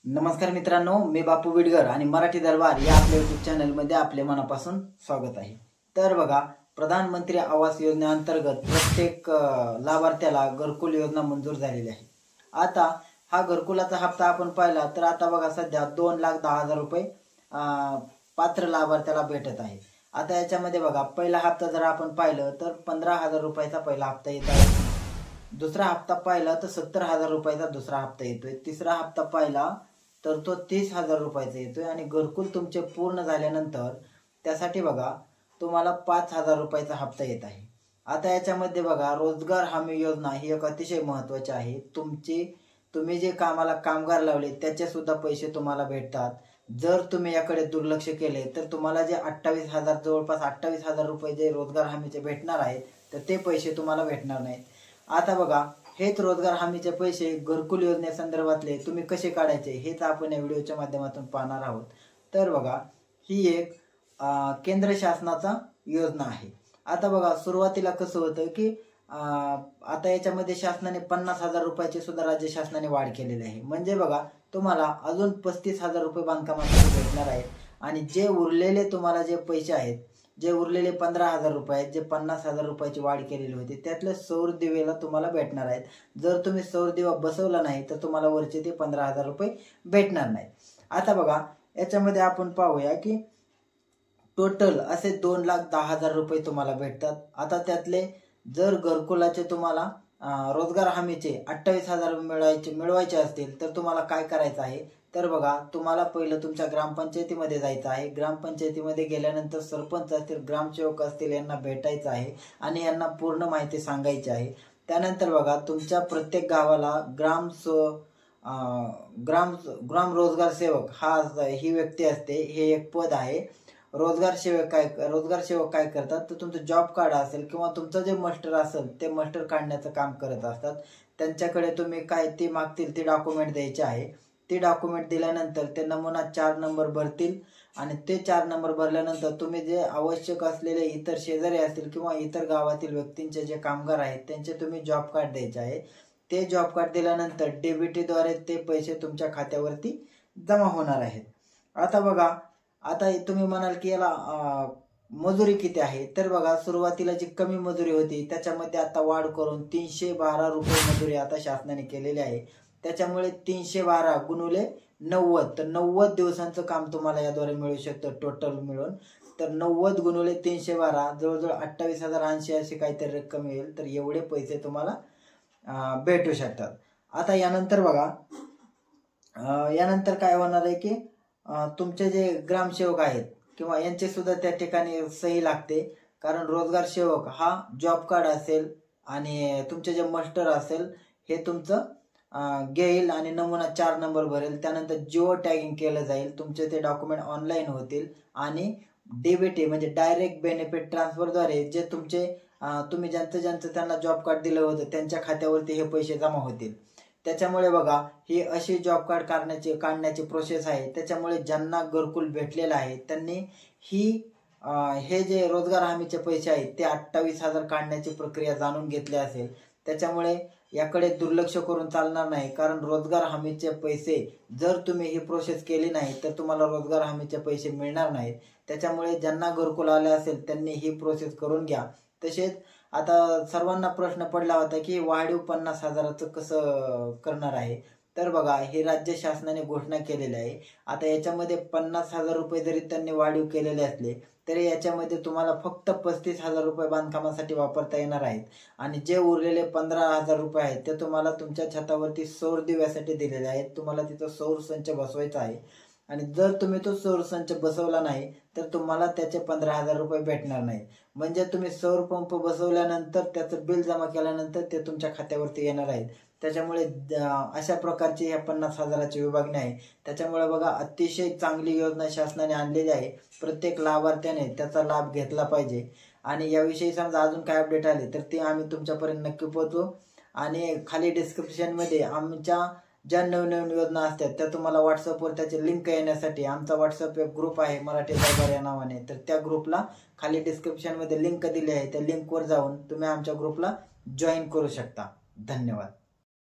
नमस्कार मित्रांनो, मी बापू विडगर आणि मराठी दरबार या आपल्या यूट्यूब चॅनलमध्ये आपले मनापासून स्वागत आहे। तर बघा, प्रधानमंत्री आवास योजनेअंतर्गत प्रत्येक लाभार्थ्याला घरकुल योजना मंजूर झालेली आहे। आता हा घरकुलाचा हप्ता आपण पाहिला तर आता बघा सध्या 2,10,000 रुपये पात्र लाभार्थ्याला भेटत आहे। आता याच्यामध्ये बघा, पहिला हप्ता जर आपण पाहिलं तर 15,000 रुपयाचा पहिला हप्ता येत आहे। दुसरा हप्ता पाहिला तर 70,000 रुपयाचा दुसरा हप्ता येतोय। तिसरा हप्ता पाहिला तर तो 30,000 रुपयाचा येतोय आणि घरकुल तुमचे पूर्ण झाल्यानंतर त्यासाठी बघा तुम्हाला 5,000 रुपयाचा हप्ता येत आहे। आता याच्यामध्ये बघा, रोजगार हमी योजना ही एक अतिशय महत्त्वाची आहे। तुम्ही जे कामाला कामगार लावले त्याचे सुद्धा पैसे तुम्हाला भेटतात। जर तुम्ही याकडे दुर्लक्ष केले तर तुम्हाला जे 28,000 जवळपास 28,000 रुपये जे रोजगार हमीचे भेटणार आहेत तर ते पैसे तुम्हाला भेटणार नाहीत। आता बघा, हेच रोजगार हमीचे पैसे घरकुल योजनेसंदर्भातले तुम्ही कसे काढायचे हेच आपण या व्हिडिओच्या माध्यमातून पाहणार आहोत। तर बघा, ही एक केंद्र शासनाचा योजना आहे। आता बघा, सुरुवातीला कसं होतं की आता याच्यामध्ये शासनाने 50,000 रुपयाची सुद्धा राज्य शासनाने वाढ केलेली आहे। म्हणजे बघा, तुम्हाला अजून 35,000 रुपये बांधकामासाठी भेटणार आहेत आणि जे उरलेले तुम्हाला जे पैसे आहेत, जे उरलेले 15,000 रुपये आहेत, जे 50,000 रुपयाची वाढ केलेली होती त्यातले सौर दिवेला तुम्हाला भेटणार आहेत। जर तुम्ही सौर दिवा बसवला नाही तर तुम्हाला वरचे ते 15,000 रुपये भेटणार नाहीत। आता बघा, याच्यामध्ये आपण पाहूया की टोटल असे 2,10,000 रुपये तुम्हाला भेटतात। आता त्यातले जर घरकुलाचे तुम्हाला रोजगार हमीचे 28,000 मिळवायचे असतील तर तुम्हाला काय करायचं आहे, तर बघा, तुम्हाला पहिलं तुमच्या ग्रामपंचायतीमध्ये जायचं आहे। ग्रामपंचायतीमध्ये गेल्यानंतर सरपंच असतील, ग्रामसेवक असतील, यांना भेटायचं आहे आणि यांना पूर्ण माहिती सांगायची आहे। त्यानंतर बघा, तुमच्या प्रत्येक गावाला ग्राम रोजगार सेवक ही व्यक्ती असते, हे एक पद आहे। रोजगार सेवक काय करतात तर तुमचं जॉब कार्ड असेल किंवा तुमचं जे मास्टर असेल ते मास्टर काढण्याचं काम करत असतात। त्यांच्याकडे तुम्ही काय ते मागतील ते डॉक्युमेंट द्यायचे आहे। ते डॉक्युमेंट दिल्यानंतर ते नमुना 4 नंबर भरतील आणि ते 4 नंबर भरल्यानंतर तुम्ही जे आवश्यक असलेले इतर शेजारी असतील किंवा इतर गावातील व्यक्तींचे जे कामगार आहेत त्यांचे तुम्ही जॉब कार्ड द्यायचे आहे। ते जॉब कार्ड दिल्यानंतर डीबीटीद्वारे ते पैसे तुमच्या खात्यावरती जमा होणार आहेत। आता बघा, आता तुम्ही म्हणाल की याला मजुरी किती आहे, तर बघा, सुरुवातीला जी कमी मजुरी होती त्याच्यामध्ये आता वाढ करून 312 रुपये मजुरी आता शासनाने केलेली आहे। त्याच्यामुळे 312 गुणुले 90 तर 90 दिवसांचं काम तुम्हाला याद्वारे मिळू शकतं टोटल मिळून। तर 90 गुणुले 312 जवळजवळ 28,080 अशी काहीतरी रक्कम येईल। तर एवढे पैसे तुम्हाला भेटू शकतात। आता यानंतर बघा, यानंतर काय होणार आहे की तुमचे जे ग्रामसेवक आहेत किंवा यांचे सुद्धा त्या ठिकाणी सही लागते, कारण रोजगार सेवक हा जॉब कार्ड असेल आणि तुमचे जे मास्टर असेल हे तुमचं घेईल आणि नमुना 4 नंबर भरेल। त्यानंतर जिओ टॅगिंग केलं जाईल, तुमचे ते डॉक्युमेंट ऑनलाईन होतील आणि डीबीटी म्हणजे डायरेक्ट बेनिफिट ट्रान्सफरद्वारे जे तुम्ही ज्यांचं त्यांना जॉब कार्ड दिलं होतं त्यांच्या खात्यावरती हे पैसे जमा होतील। त्याच्यामुळे बघा, ही अशी जॉब कार्ड काढण्याची प्रोसेस आहे। त्याच्यामुळे ज्यांना घरकुल भेटलेलं आहे त्यांनी हे जे रोजगार हमीचे पैसे आहेत ते 28,000 काढण्याची प्रक्रिया जाणून घेतली असेल। त्याच्यामुळे याकडे दुर्लक्ष करून चालणार नाही, कारण रोजगार हमीचे पैसे जर तुम्ही ही प्रोसेस केली नाही तर तुम्हाला रोजगार हमीचे पैसे मिळणार नाहीत। त्याच्यामुळे ज्यांना घरकुल आले असेल त्यांनी ही प्रोसेस करून घ्या। तसेच आता सर्वांना प्रश्न पडला होता की वाढीव 50,000चं कसं करणार आहे, तर बघा, हे राज्य शासनाने घोषणा केलेली आहे। आता याच्यामध्ये 50,000 रुपये जरी त्यांनी वाढीव केलेले असले तरी याच्यामध्ये तुम्हाला फक्त 35,000 रुपये बांधकामासाठी वापरता येणार आहेत आणि जे उरलेले 15,000 रुपये आहेत ते तुम्हाला तुमच्या छतावरती सौर दिव्यासाठी दिलेले आहेत। तुम्हाला तिथं सौर संच बसवायचा आहे आणि जर तुम्ही तो सौर संच बसवला नाही तर तुम्हाला त्याचे 15,000 रुपये भेटणार नाहीत। म्हणजे तुम्ही सौर पंप बसवल्यानंतर त्याचं बिल जमा केल्यानंतर ते तुमच्या खात्यावरती येणार आहेत। त्याच्यामुळे अशा प्रकारची ह्या 50,000ची विभागणी आहे। त्याच्यामुळे बघा, अतिशय चांगली योजना शासनाने आणलेली आहे। प्रत्येक लाभार्थ्याने त्याचा लाभ घेतला पाहिजे आणि याविषयी समजा अजून काय अपडेट आले तर ते आम्ही तुमच्यापर्यंत नक्की पोहोचवू आणि खाली डिस्क्रिप्शनमध्ये आमच्या ज्या नवनवीन योजना असतात त्या तुम्हाला व्हॉट्सअपवर त्याची लिंक येण्यासाठी आमचा व्हॉट्सअप एक ग्रुप आहे मराठी दरबार या नावाने, तर त्या ग्रुपला खाली डिस्क्रिप्शनमध्ये लिंक दिली आहे। त्या लिंकवर जाऊन तुम्ही आमच्या ग्रुपला जॉईन करू शकता। धन्यवाद।